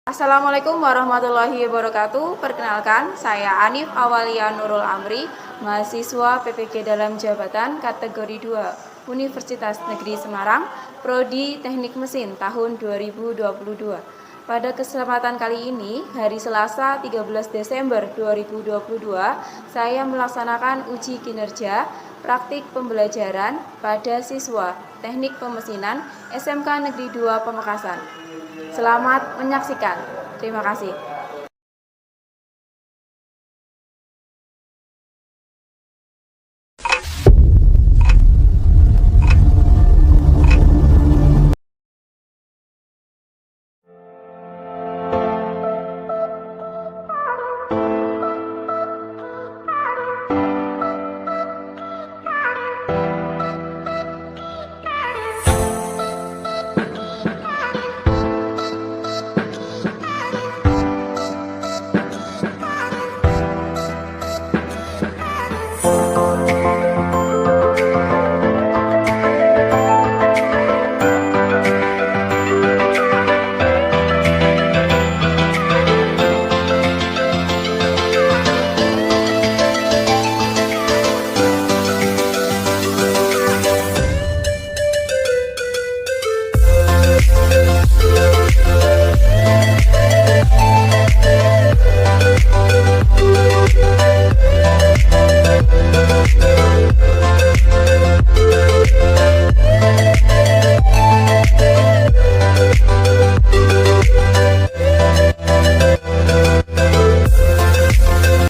Assalamualaikum warahmatullahi wabarakatuh. Perkenalkan, saya Anif Awalia Nurul Amri, mahasiswa PPG dalam jabatan kategori 2 Universitas Negeri Semarang, Prodi Teknik Mesin tahun 2022. Pada kesempatan kali ini, hari Selasa 13 Desember 2022, saya melaksanakan uji kinerja praktik pembelajaran pada siswa Teknik Pemesinan SMK Negeri 2 Pamekasan. Selamat menyaksikan. Terima kasih.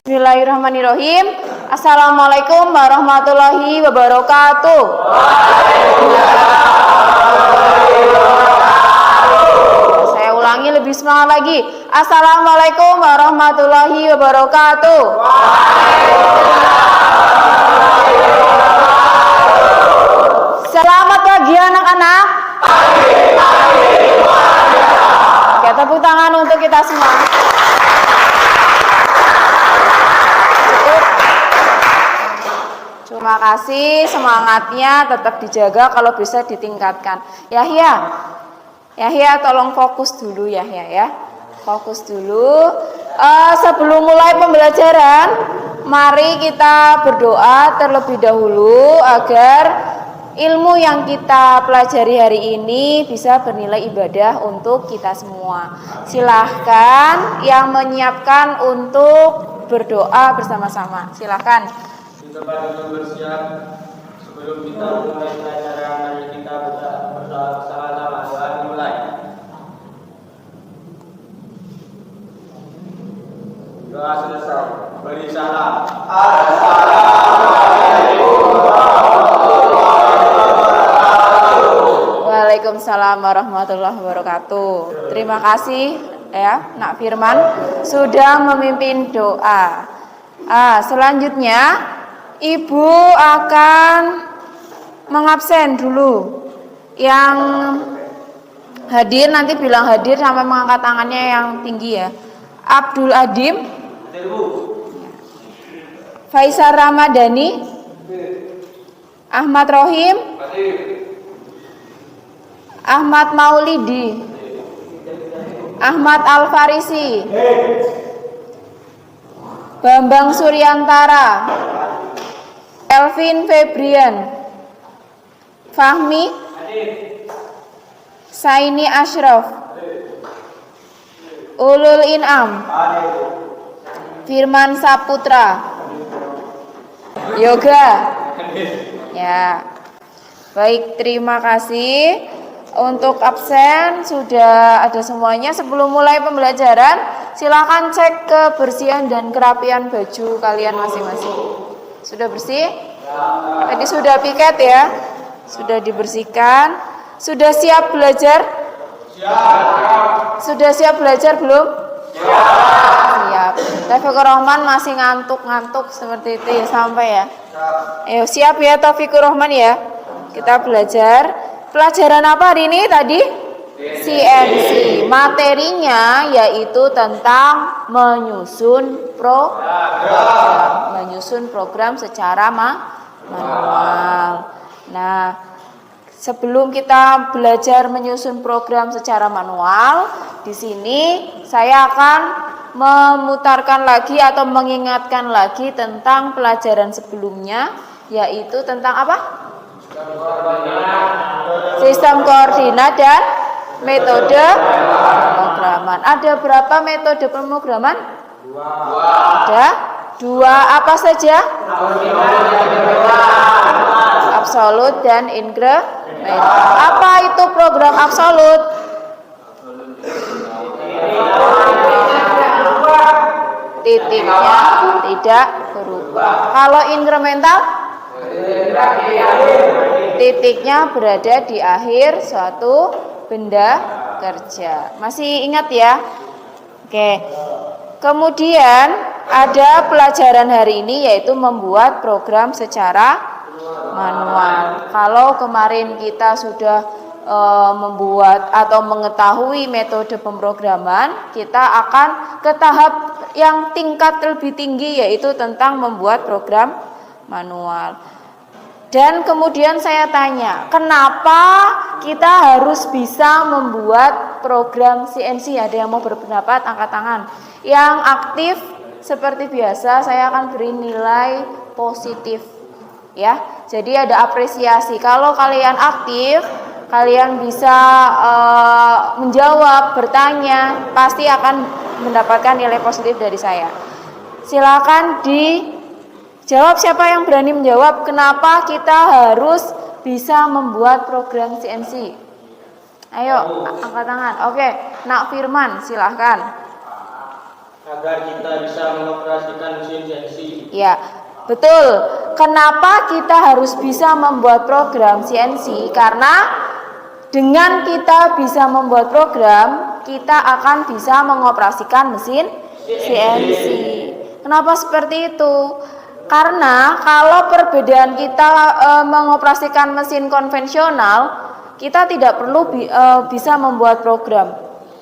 Bismillahirrahmanirrahim. Assalamualaikum warahmatullahi wabarakatuh. Saya ulangi lebih semangat lagi. Assalamualaikum warahmatullahi wabarakatuh. Selamat pagi anak-anak. Oke, tepuk tangan untuk kita semua. Terima kasih, semangatnya tetap dijaga, kalau bisa ditingkatkan. Yahya tolong fokus dulu Yahya ya. Fokus dulu. Sebelum mulai pembelajaran, mari kita berdoa terlebih dahulu agar ilmu yang kita pelajari hari ini bisa bernilai ibadah untuk kita semua. Silahkan yang menyiapkan untuk berdoa bersama-sama. Silahkan. Kita pada bersiap sebelum kita mulai pelajaran, mari kita berdoa bersama-sama. Doa dimulai. Doa selesai. Beri salam. Assalamualaikum warahmatullahi wabarakatuh. Waalaikumsalam warahmatullahi wabarakatuh. Terima kasih ya Nak Firman sudah memimpin doa. Selanjutnya Ibu akan mengabsen dulu. Yang hadir nanti bilang hadir sampai mengangkat tangannya yang tinggi ya. Abdul Adim, Faisal Ramadhani, Ahmad Rohim, Ahmad Maulidi, Ahmad Al-Farisi, Bambang Suryantara, Elvin Febrian, Fahmi, Saini Ashraf, Ulul Inam, Firman Saputra, Yoga. Ya. Baik, terima kasih. Untuk absen sudah ada semuanya. Sebelum mulai pembelajaran, silakan cek kebersihan dan kerapian baju kalian masing-masing. Sudah bersih? Tadi sudah piket ya? Sudah dibersihkan. Sudah siap belajar? Sudah siap belajar belum? Siap. Taufikur Rahman masih ngantuk-ngantuk seperti itu ya, sampai ya. Ayo siap ya Taufikur Rahman ya. Kita belajar. Pelajaran apa hari ini tadi? CNC. Materinya yaitu tentang menyusun program secara manual. Nah, Sebelum kita belajar menyusun program secara manual, di sini saya akan memutarkan lagi atau mengingatkan lagi tentang pelajaran sebelumnya, yaitu tentang apa? Sistem koordinat dan metode pemrograman. Ada berapa metode pemrograman? Ada 2. Apa saja? Absolut dan incremental. Apa itu program absolut? Titiknya tidak berubah. Kalau incremental? Titiknya berada di akhir suatu benda kerja. Masih ingat ya? Oke. Kemudian ada pelajaran hari ini yaitu membuat program secara manual. Kalau kemarin kita sudah membuat atau mengetahui metode pemrograman, kita akan ke tahap yang tingkat lebih tinggi yaitu tentang membuat program manual. Dan kemudian saya tanya, kenapa kita harus bisa membuat program CNC? Ada yang mau berpendapat? Angkat tangan. Yang aktif seperti biasa saya akan beri nilai positif. Ya, jadi ada apresiasi. Kalau kalian aktif, kalian bisa menjawab, bertanya, pasti akan mendapatkan nilai positif dari saya. Silakan dijawab, siapa yang berani menjawab kenapa kita harus bisa membuat program CNC. Ayo, angkat tangan. Oke, Nak Firman, silahkan. Agar kita bisa mengoperasikan mesin CNC. Ya, betul. Kenapa kita harus bisa membuat program CNC? Karena dengan kita bisa membuat program, kita akan bisa mengoperasikan mesin CNC. Kenapa seperti itu? Karena kalau perbedaan kita mengoperasikan mesin konvensional, kita tidak perlu bisa membuat program.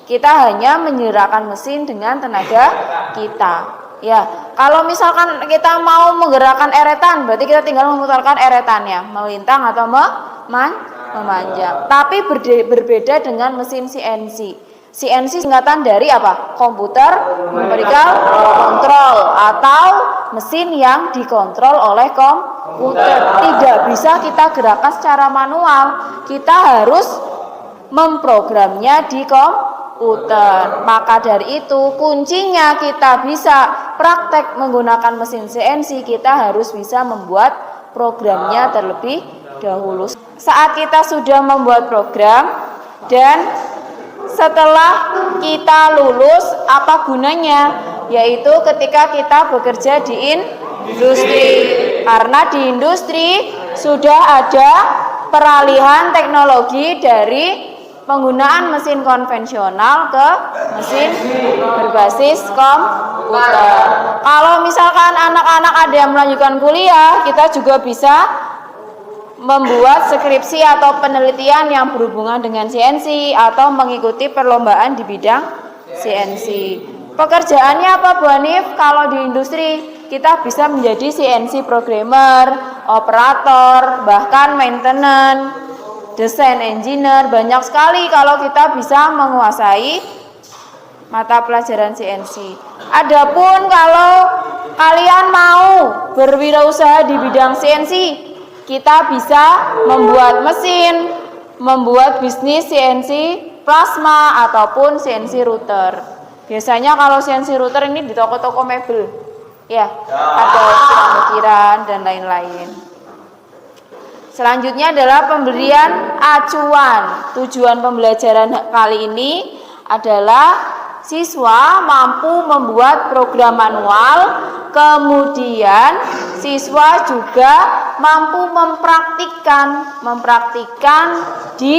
Kita hanya menggerakkan mesin dengan tenaga kita. Ya, kalau misalkan kita mau menggerakkan eretan, berarti kita tinggal memutarkan eretannya, melintang atau memanjang. Tapi berbeda dengan mesin CNC. CNC singkatan dari apa? Komputer numerical control atau mesin yang dikontrol oleh komputer. Tidak bisa kita gerakkan secara manual. Kita harus memprogramnya di komputer. Maka dari itu kuncinya kita bisa praktek menggunakan mesin CNC, kita harus bisa membuat programnya terlebih dahulu. Saat kita sudah membuat program dan setelah kita lulus, apa gunanya? Yaitu ketika kita bekerja di industri. Karena di industri sudah ada peralihan teknologi dari penggunaan mesin konvensional ke mesin berbasis komputer. Kalau misalkan anak-anak ada yang melanjutkan kuliah, kita juga bisa membuat skripsi atau penelitian yang berhubungan dengan CNC atau mengikuti perlombaan di bidang CNC. Pekerjaannya apa, Bu Hanif? Kalau di industri kita bisa menjadi CNC programmer, operator, bahkan maintenance, desain engineer, banyak sekali kalau kita bisa menguasai mata pelajaran CNC. Adapun kalau kalian mau berwirausaha di bidang CNC, kita bisa membuat mesin, membuat bisnis CNC plasma ataupun CNC router. Biasanya kalau CNC router ini di toko-toko mebel, ya, ada pemikiran dan lain-lain. Selanjutnya adalah pemberian acuan. Tujuan pembelajaran kali ini adalah siswa mampu membuat program manual, kemudian siswa juga mampu mempraktikkan di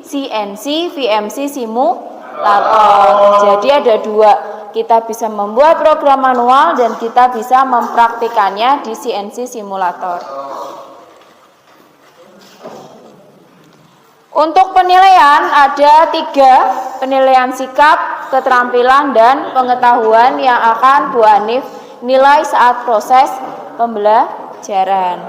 CNC, VMC simulator. Jadi ada dua, kita bisa membuat program manual dan kita bisa mempraktikannya di CNC simulator. Untuk penilaian ada 3 penilaian sikap, keterampilan, dan pengetahuan yang akan Bu Hanif nilai saat proses pembelajaran.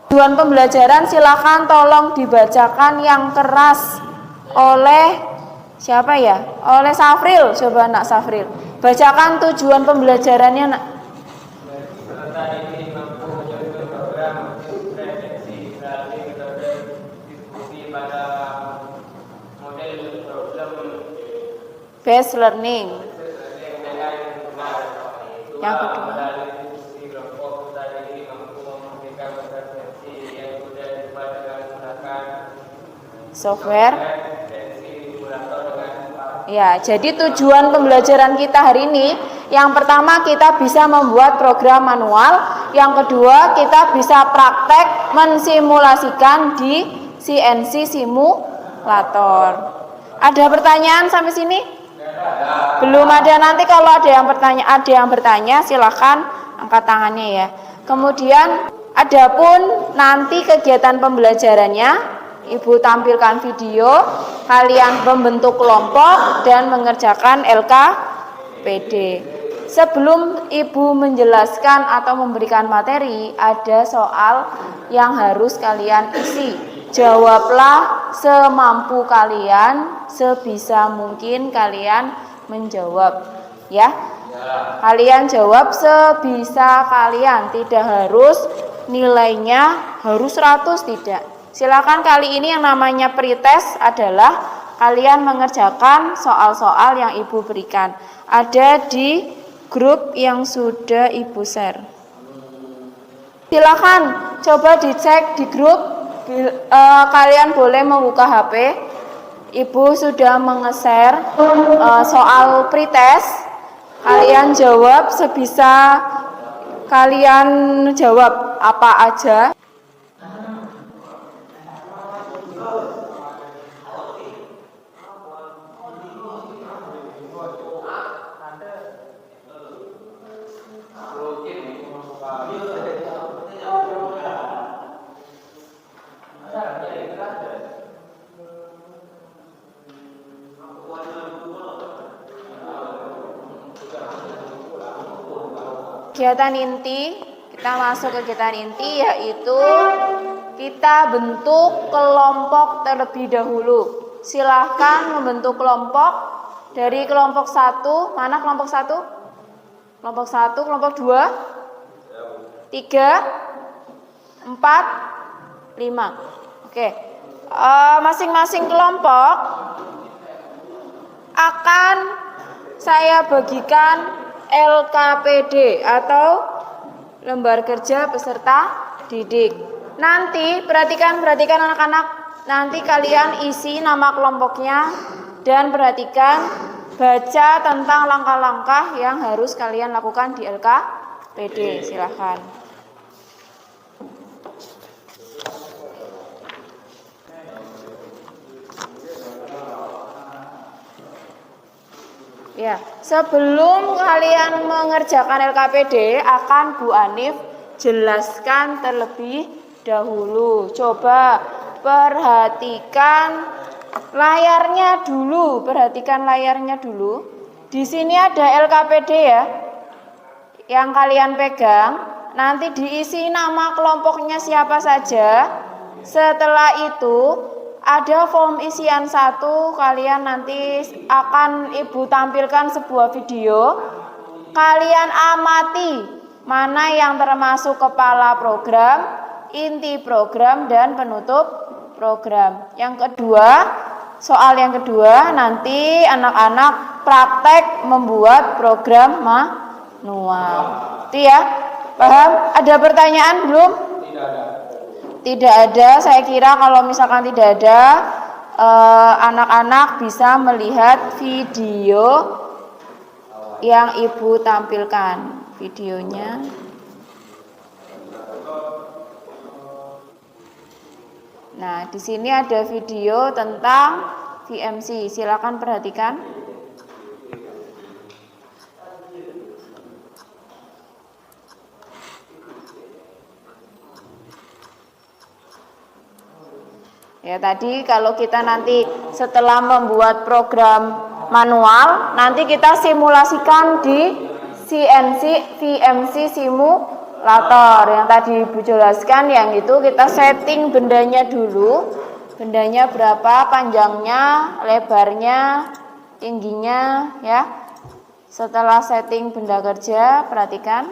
Tujuan pembelajaran silakan tolong dibacakan yang keras oleh siapa ya? Oleh Safril. Coba Nak Safril. Bacakan tujuan pembelajarannya, Nak. Peserta ini mampu menjadi program refleksi berarti metode diskusi pada model problem Based learning. dengan benar. Yang kedua. Melalui diskusi kelompok peserta ini mampu memberikan refleksi yang mudah dibuat dengan menggunakan Software. refleksi simulator dengan Ya, jadi tujuan pembelajaran kita hari ini, yang pertama kita bisa membuat program manual, yang kedua kita bisa praktek mensimulasikan di CNC simulator. Ada pertanyaan sampai sini? Belum ada. Nanti kalau ada yang bertanya silahkan angkat tangannya ya. Kemudian adapun nanti kegiatan pembelajarannya, Ibu tampilkan video, kalian membentuk kelompok dan mengerjakan LKPD. Sebelum Ibu menjelaskan atau memberikan materi, ada soal yang harus kalian isi. Jawablah semampu kalian, sebisa mungkin kalian menjawab, ya. Kalian jawab sebisa kalian, tidak harus nilainya harus 100, tidak. Silakan kali ini yang namanya pretest adalah kalian mengerjakan soal-soal yang Ibu berikan. Ada di grup yang sudah Ibu share. Silakan coba dicek di grup. Kalian boleh membuka HP. Ibu sudah menge-share soal pretest. Kalian jawab sebisa kalian jawab apa aja. Kegiatan inti, kita masuk ke kegiatan inti, yaitu kita bentuk kelompok terlebih dahulu. Silahkan membentuk kelompok dari kelompok 1. Mana kelompok 1? Kelompok 1, kelompok 2, 3, 4, 5. Oke. Masing-masing kelompok akan saya bagikan LKPD atau lembar kerja peserta didik. Nanti perhatikan anak-anak, nanti kalian isi nama kelompoknya dan perhatikan, baca tentang langkah-langkah yang harus kalian lakukan di LKPD. Silahkan. Ya, sebelum kalian mengerjakan LKPD akan Bu Anif jelaskan terlebih dahulu. Coba perhatikan layarnya dulu, Di sini ada LKPD ya, yang kalian pegang. Nanti diisi nama kelompoknya siapa saja. Setelah itu ada form isian 1, kalian nanti akan Ibu tampilkan sebuah video. Kalian amati mana yang termasuk kepala program, inti program, dan penutup program. Yang kedua, soal yang kedua, nanti anak-anak praktek membuat program manual. Itu ya, paham? Ada pertanyaan belum? Tidak ada. Saya kira kalau misalkan tidak ada, anak-anak bisa melihat video yang Ibu tampilkan. Videonya. Nah, di sini ada video tentang VMC. Silakan perhatikan. Ya, tadi kalau kita nanti setelah membuat program manual, nanti kita simulasikan di CNC VMC simulator. lator. Yang tadi Ibu jelaskan yang itu kita setting bendanya dulu. Bendanya berapa, panjangnya, lebarnya, tingginya ya. Setelah setting benda kerja, perhatikan.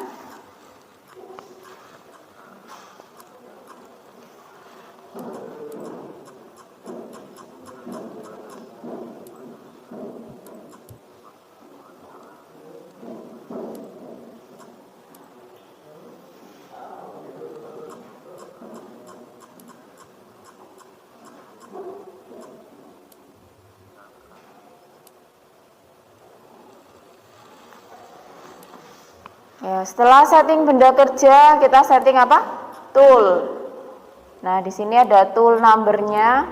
Ya, setelah setting benda kerja, kita setting apa? Tool. Nah, di sini ada tool numbernya.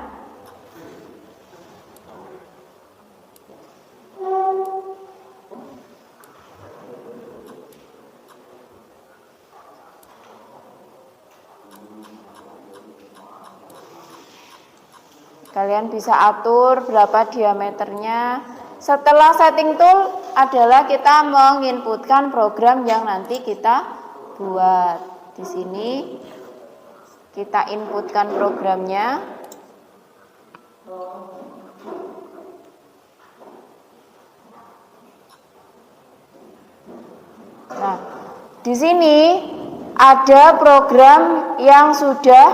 Kalian bisa atur berapa diameternya. Setelah setting tool adalah kita menginputkan program yang nanti kita buat. Di sini kita inputkan programnya. Nah, di sini ada program yang sudah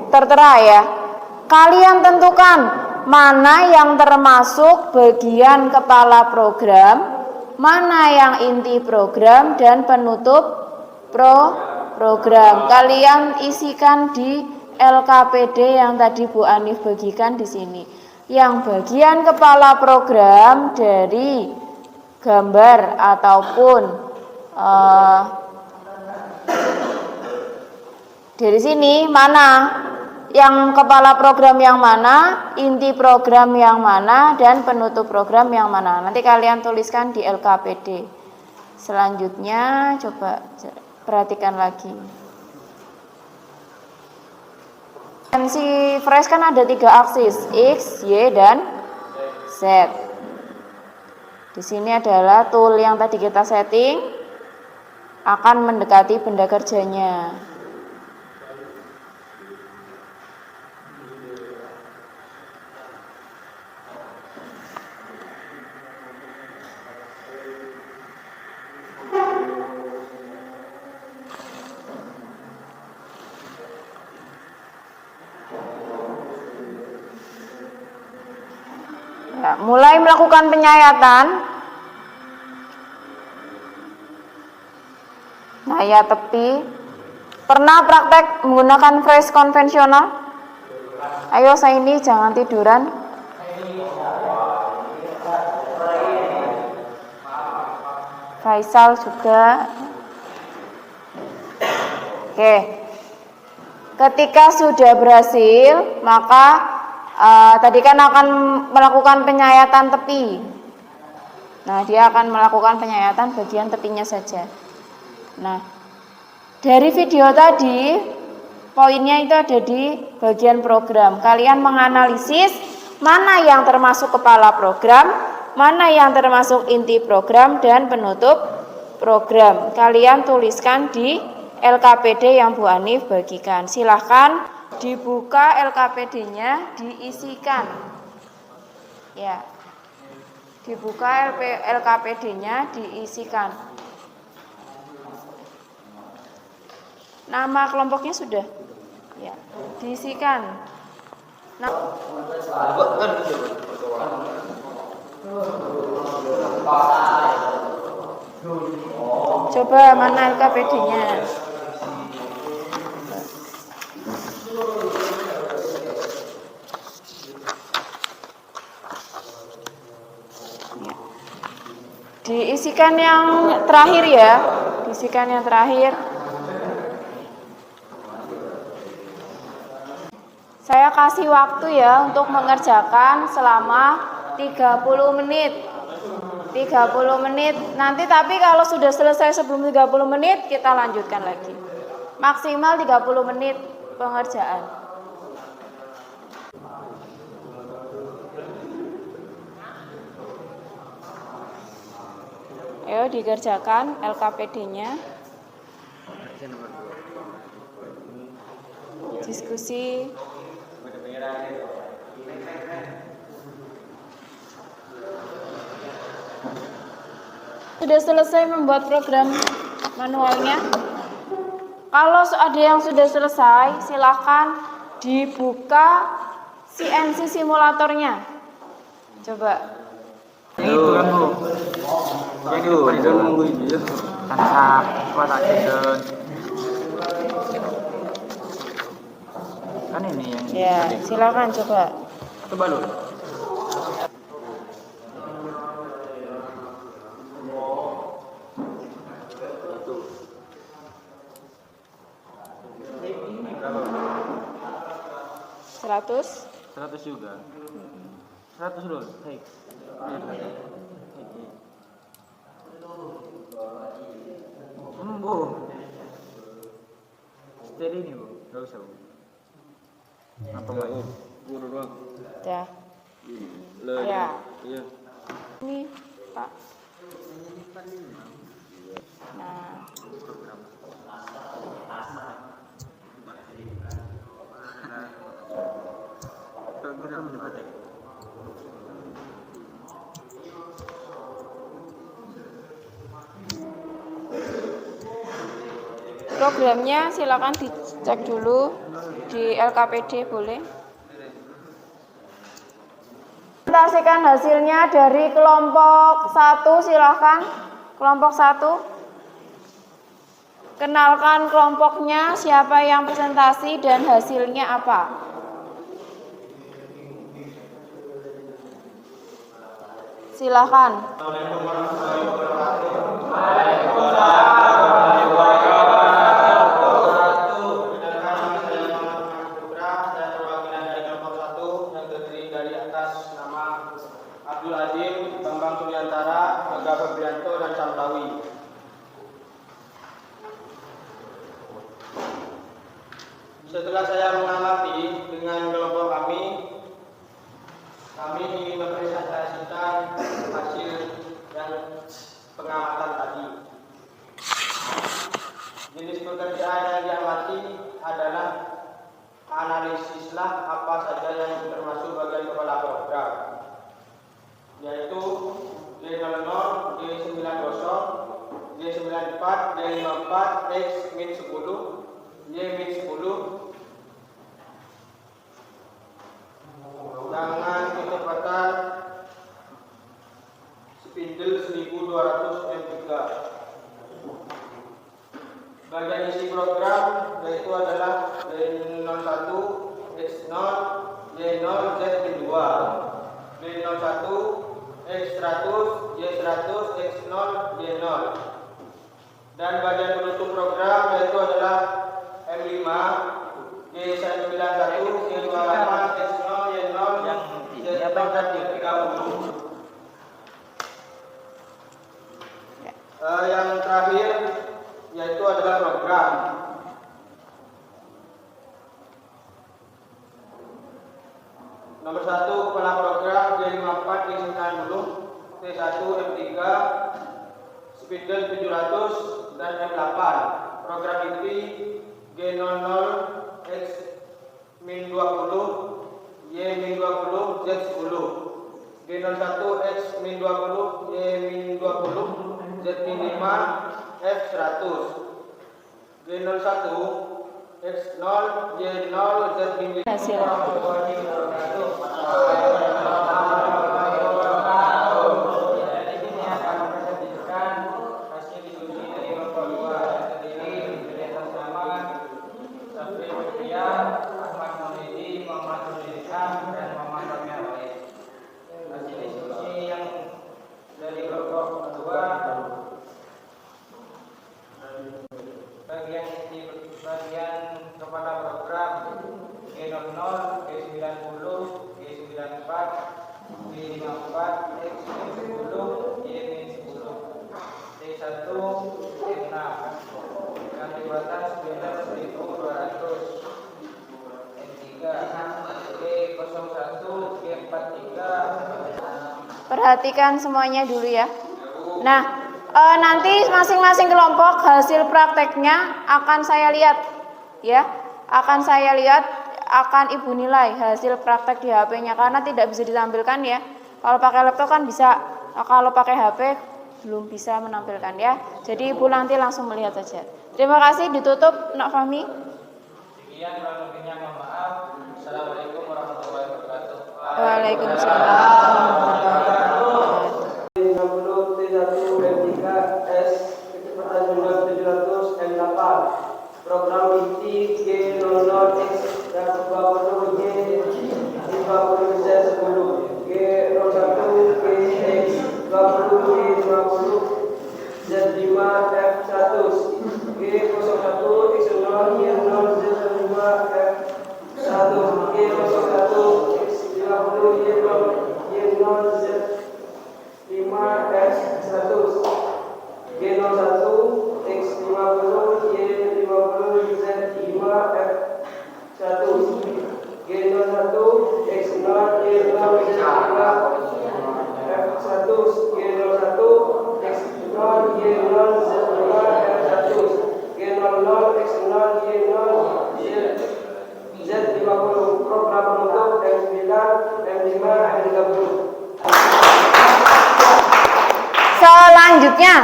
tertera ya. Kalian tentukan mana yang termasuk bagian kepala program, mana yang inti program dan penutup program. Kalian isikan di LKPD yang tadi Bu Anif bagikan di sini. Yang bagian kepala program dari gambar ataupun dari sini mana yang kepala program yang mana, inti program yang mana, dan penutup program yang mana. Nanti kalian tuliskan di LKPD. Selanjutnya coba perhatikan lagi. Dimensi fresh kan ada 3 aksis, X, Y, dan Z. Di sini adalah tool yang tadi kita setting akan mendekati benda kerjanya. Ya, mulai melakukan penyayatan. Nyayat tepi. Pernah praktek menggunakan fresh konvensional? Ayo saya ini jangan tiduran. Faisal juga. Oke. Ketika sudah berhasil, maka tadi kan akan melakukan penyayatan tepi. Nah, dia akan melakukan penyayatan bagian tepinya saja. Nah, dari video tadi, poinnya itu ada di bagian program. Kalian menganalisis mana yang termasuk kepala program, mana yang termasuk inti program, dan penutup program. Kalian tuliskan di LKPD yang Bu Anif bagikan. Silahkan dibuka LKPD-nya, diisikan. Ya. Dibuka LKPD-nya, diisikan. Nama kelompoknya sudah? Ya, diisikan. Nah, coba mana LKPD-nya? Diisikan yang terakhir ya, diisikan yang terakhir. Saya kasih waktu ya untuk mengerjakan selama 30 menit. 30 menit. Nanti tapi kalau sudah selesai sebelum 30 menit, kita lanjutkan lagi. Maksimal 30 menit pengerjaan. Ayo dikerjakan LKPD-nya. diskusi. Sudah selesai membuat program manualnya? Kalau ada yang sudah selesai, silakan dibuka CNC simulatornya. Coba. Itu kan Bu. Itu kan nunggu ini. Tansah kuat aja. Kan ini yang Ya, silakan coba. coba dulu. Seratus. 100 juga. 100 dulu. Baik. Bu. Setel ini Bu. Enggak usah Bu. Apa lagi? Guru doang. Ya. Ya. Iya. Ini, Pak. Nah, programnya silakan dicek dulu di LKPD, boleh. Presentasikan hasilnya dari kelompok 1, silakan. Kelompok 1. Kenalkan kelompoknya, siapa yang presentasi dan hasilnya apa. Silakan. Abdul Azim, Bambang Suryantara, Aga Febrianto, dan Samlawi. Setelah saya mengamati dengan kelompok kami ingin mempresentasikan hasil dan pengamatan tadi. Jenis pekerjaan yang diamati adalah analisislah apa saja yang termasuk bagian kepala program, yaitu D00, D90, D94, D54, X-10, Y-10, dengan kecepatan spindle 1200 M3. Bagian isi program yaitu adalah D01, X0, Y0, Z2, D01, X100, Y100, X0, Y0. Dan bagian penutup program yaitu adalah M5, G91, G28, X0, Y0, Z0, dan Y30. Yang terakhir yaitu adalah program. Nomor 1, kepala program G54, G90, T1, M3, spindle 700, dan M8. Program inti G00, X-20, Y-20, Z10, G01, X-20, Y-20, Z5, F100, G01, X0, Y0, Z5. Hasil. Bagian kepala program G00, G90, G94, G54, X10, Y10, T1, T6. Yang dibatas spindle 1200, M3, G01, G43. Perhatikan semuanya dulu ya. Nah, nanti masing-masing kelompok hasil prakteknya akan saya lihat ya. Akan saya lihat akan Ibu nilai hasil praktek di HP-nya karena tidak bisa ditampilkan ya. Kalau pakai laptop kan bisa, kalau pakai HP belum bisa menampilkan ya. Jadi Ibu nanti langsung melihat saja. Terima kasih, ditutup Nak Fahmi. Sekian kurang lebihnya, mohon maaf. Assalamualaikum warahmatullahi wabarakatuh. Waalaikumsalam warahmatullahi wabarakatuh. T1 M3S kecepatan jumlah 700 M8 program inti G00X dan 20 G50 Z10 G01 GX 20 G50 Z5 F100 G01 X0 Y0 Z5 F1 G01 X50 Y0 Z5S100 G01 X50 Y50 Z5F1 G01 X0 Y0 Z5 F1 G01 X0 Y0 Z5 F1 G00 X0 Y0 Z50 program penutup M9 M5 M30. Selanjutnya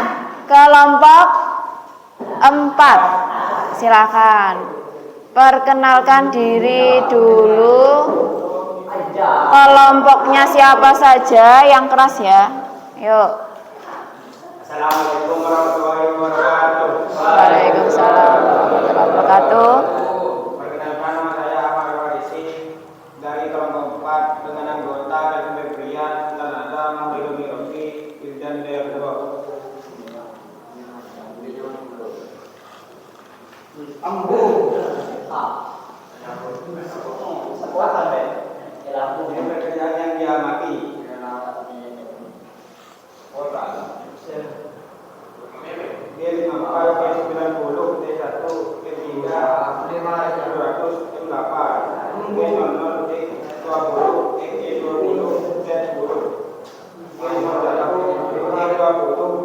kelompok 4. Silakan. Perkenalkan diri dulu. Kelompoknya siapa saja yang keras ya. Yuk. Assalamualaikum warahmatullahi wabarakatuh. Waalaikumsalam warahmatullahi wabarakatuh. Perkenalkan, nama saya Ahmad Warisi dari kelompok 4 dengan anggota dan pemberian Tanada Mahmudumi Rofi dan Daya Kedua. Ini pekerjaan yang diamati. G54, G90, T1, G3, 200, M8, G00, X20, X20, Z10, G01, X20,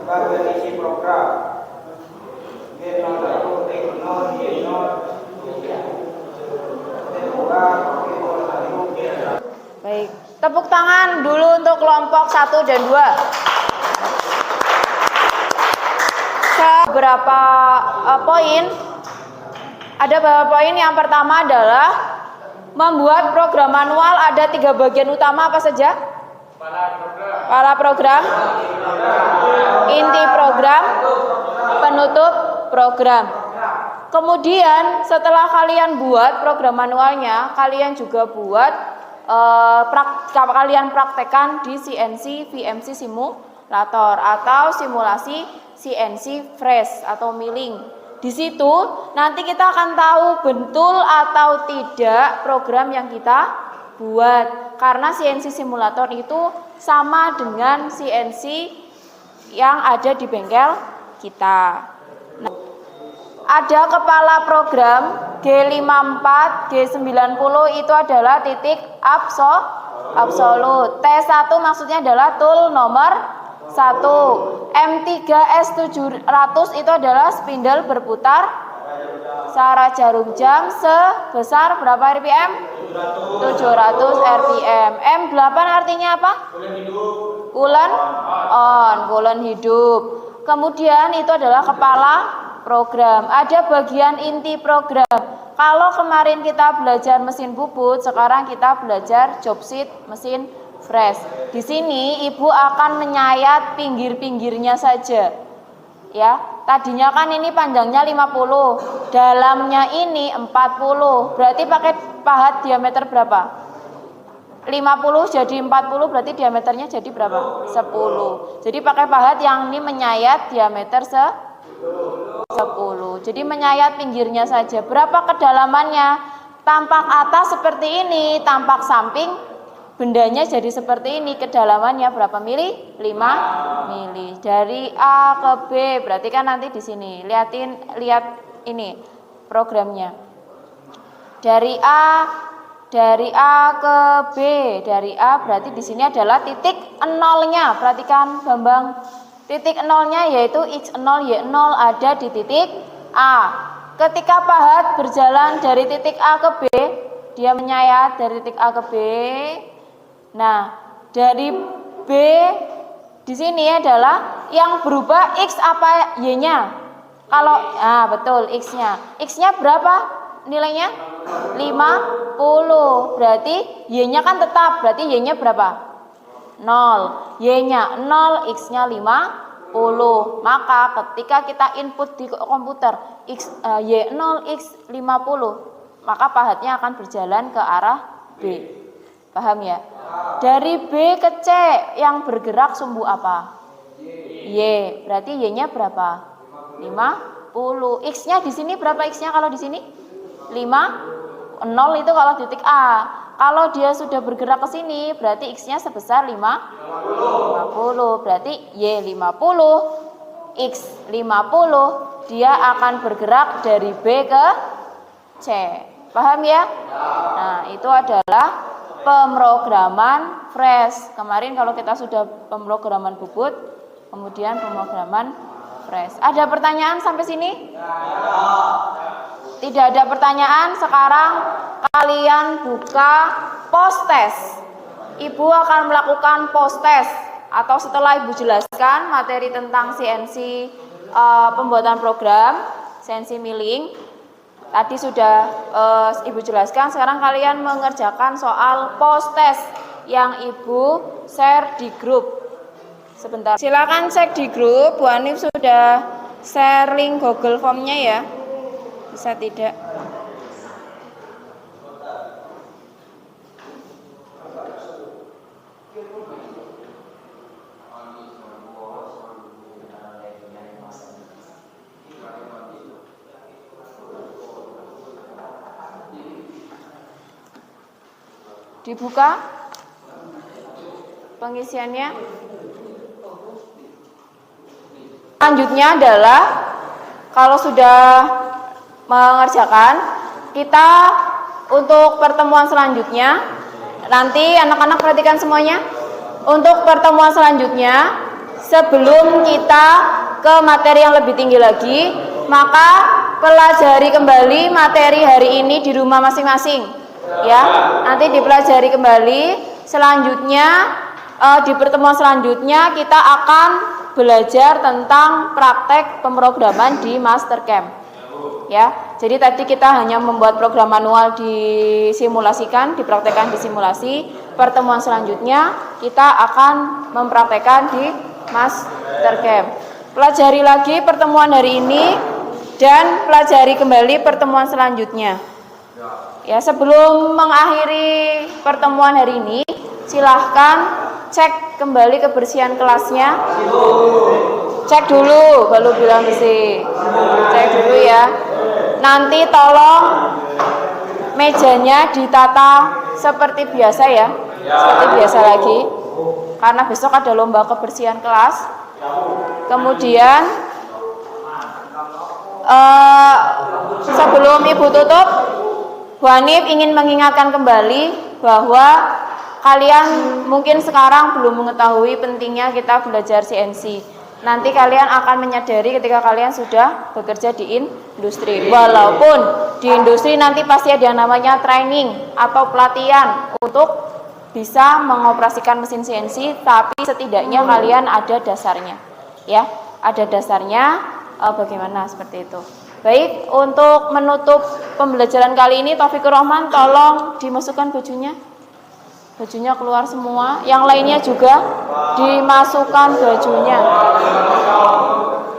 Bagian isi program G01, X0, Y0, Baik, tepuk tangan dulu untuk kelompok 1 dan 2. Beberapa poin. Ada beberapa poin. Yang pertama adalah membuat program manual. Ada 3 bagian utama, apa saja? Kepala program, inti program, penutup program. Kemudian setelah kalian buat program manualnya, kalian juga buat kalian praktekkan di CNC VMC simulator atau simulasi CNC fresh atau milling. Di situ nanti kita akan tahu betul atau tidak program yang kita buat, karena CNC simulator itu sama dengan CNC yang ada di bengkel kita. Nah, ada kepala program G54, G90 itu adalah titik absolut. T1 maksudnya adalah tool nomor 1. M3S700 itu adalah spindle berputar searah jarum jam sebesar berapa RPM? 700 RPM. M8 artinya apa? Coolant on, coolant hidup. Kemudian itu adalah kepala program. Ada bagian inti program. Kalau kemarin kita belajar mesin bubut, sekarang kita belajar job sheet mesin fresh. Di sini Ibu akan menyayat pinggir-pinggirnya saja. Ya, tadinya kan ini panjangnya 50, dalamnya ini 40. Berarti pakai pahat diameter berapa? 50 jadi 40, berarti diameternya jadi berapa? 10. Jadi pakai pahat yang ini menyayat diameter 10. Jadi menyayat pinggirnya saja. Berapa kedalamannya? Tampak atas seperti ini, tampak samping bendanya jadi seperti ini. Kedalamannya berapa mili? 5 mili. Dari A ke B, berarti kan nanti di sini. Lihat ini programnya. Dari A ke B, dari A berarti di sini adalah titik nolnya. Perhatikan Bambang, titik nolnya yaitu X0 Y0 ada di titik A. Ketika pahat berjalan dari titik A ke B, dia menyayat dari titik A ke B. Nah, dari B di sini adalah yang berubah X apa Y-nya? Kalau betul X-nya. X-nya berapa nilainya? 50. Berarti Y-nya kan tetap. Berarti Y-nya berapa? 0. Y-nya 0, X-nya 50. Maka ketika kita input di komputer Y0, X 50, maka pahatnya akan berjalan ke arah B. Paham ya? Dari B ke C yang bergerak sumbu apa? Y. Berarti Y-nya berapa? 50. X-nya di sini berapa X-nya kalau di sini? 5. 0 itu kalau titik A. Kalau dia sudah bergerak ke sini, berarti X-nya sebesar 50. Berarti Y 50, X 50, dia akan bergerak dari B ke C. Paham ya? Nah, itu adalah pemrograman fresh. Kemarin kalau kita sudah pemrograman bubut, kemudian pemrograman fresh. Ada pertanyaan sampai sini? Tidak ada pertanyaan. Sekarang kalian buka post test. Ibu akan melakukan post test, atau setelah Ibu jelaskan materi tentang CNC pembuatan program, CNC milling. Tadi sudah Ibu jelaskan. Sekarang kalian mengerjakan soal post test yang Ibu share di grup. Sebentar. Silakan cek di grup. Bu Hanif sudah share link Google Form-nya ya. Bisa tidak? Dibuka pengisiannya. Selanjutnya adalah kalau sudah mengerjakan, kita untuk pertemuan selanjutnya, nanti anak-anak perhatikan semuanya. Untuk pertemuan selanjutnya, sebelum kita ke materi yang lebih tinggi lagi, maka pelajari kembali materi hari ini di rumah masing-masing. Ya, nanti dipelajari kembali. Selanjutnya di pertemuan selanjutnya kita akan belajar tentang praktek pemrograman di Mastercam. Ya, jadi tadi kita hanya membuat program manual disimulasikan, dipraktekkan di simulasi. Pertemuan selanjutnya kita akan mempraktekkan di Mastercam. Pelajari lagi pertemuan hari ini dan pelajari kembali pertemuan selanjutnya. Ya, sebelum mengakhiri pertemuan hari ini, silahkan cek kembali kebersihan kelasnya. Cek dulu, baru bilang bersih. Cek dulu ya. Nanti tolong mejanya ditata seperti biasa ya. Seperti biasa lagi. Karena besok ada lomba kebersihan kelas. Kemudian sebelum Ibu tutup, Bu Hanif ingin mengingatkan kembali bahwa kalian mungkin sekarang belum mengetahui pentingnya kita belajar CNC. Nanti kalian akan menyadari ketika kalian sudah bekerja di industri. Walaupun di industri nanti pasti ada yang namanya training atau pelatihan untuk bisa mengoperasikan mesin CNC, tapi setidaknya kalian ada dasarnya. Ya, ada dasarnya. bagaimana seperti itu. Baik, untuk menutup pembelajaran kali ini, Taufikur Rahman tolong dimasukkan bajunya. Bajunya keluar semua. Yang lainnya juga dimasukkan bajunya.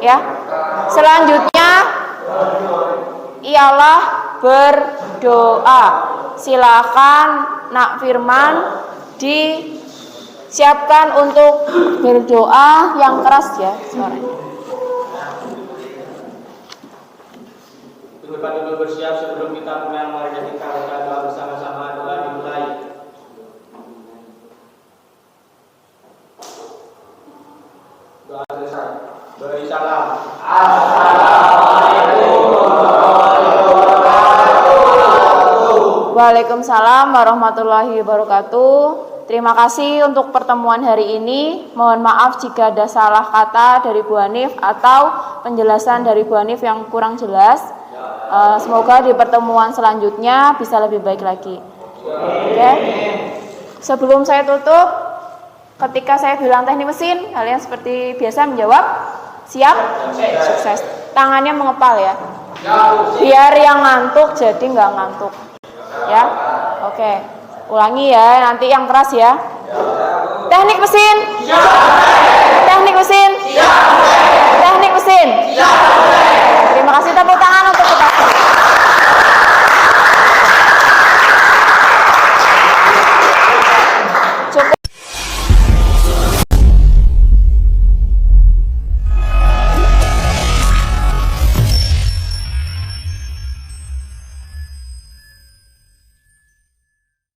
Ya. Selanjutnya ialah berdoa. Silakan Nak Firman disiapkan untuk berdoa yang keras ya suaranya. Dulu bersiap sebelum kita mulai mengerjakan doa bersama-sama. Doa dimulai. Doa selesai. Beri salam. Waalaikumsalam warahmatullahi wabarakatuh. Terima kasih untuk pertemuan hari ini. Mohon maaf jika ada salah kata dari Bu Hanif atau penjelasan dari Bu Hanif yang kurang jelas. Semoga di pertemuan selanjutnya bisa lebih baik lagi. Oke. Sebelum saya tutup, ketika saya bilang teknik mesin, kalian seperti biasa menjawab, siap? Sukses. Tangannya mengepal ya. Biar yang ngantuk jadi nggak ngantuk. Ya, oke. Ulangi ya, nanti yang keras ya. Teknik mesin. Teknik mesin. Teknik mesin. Terima kasih, tepuk tangan untuk kita.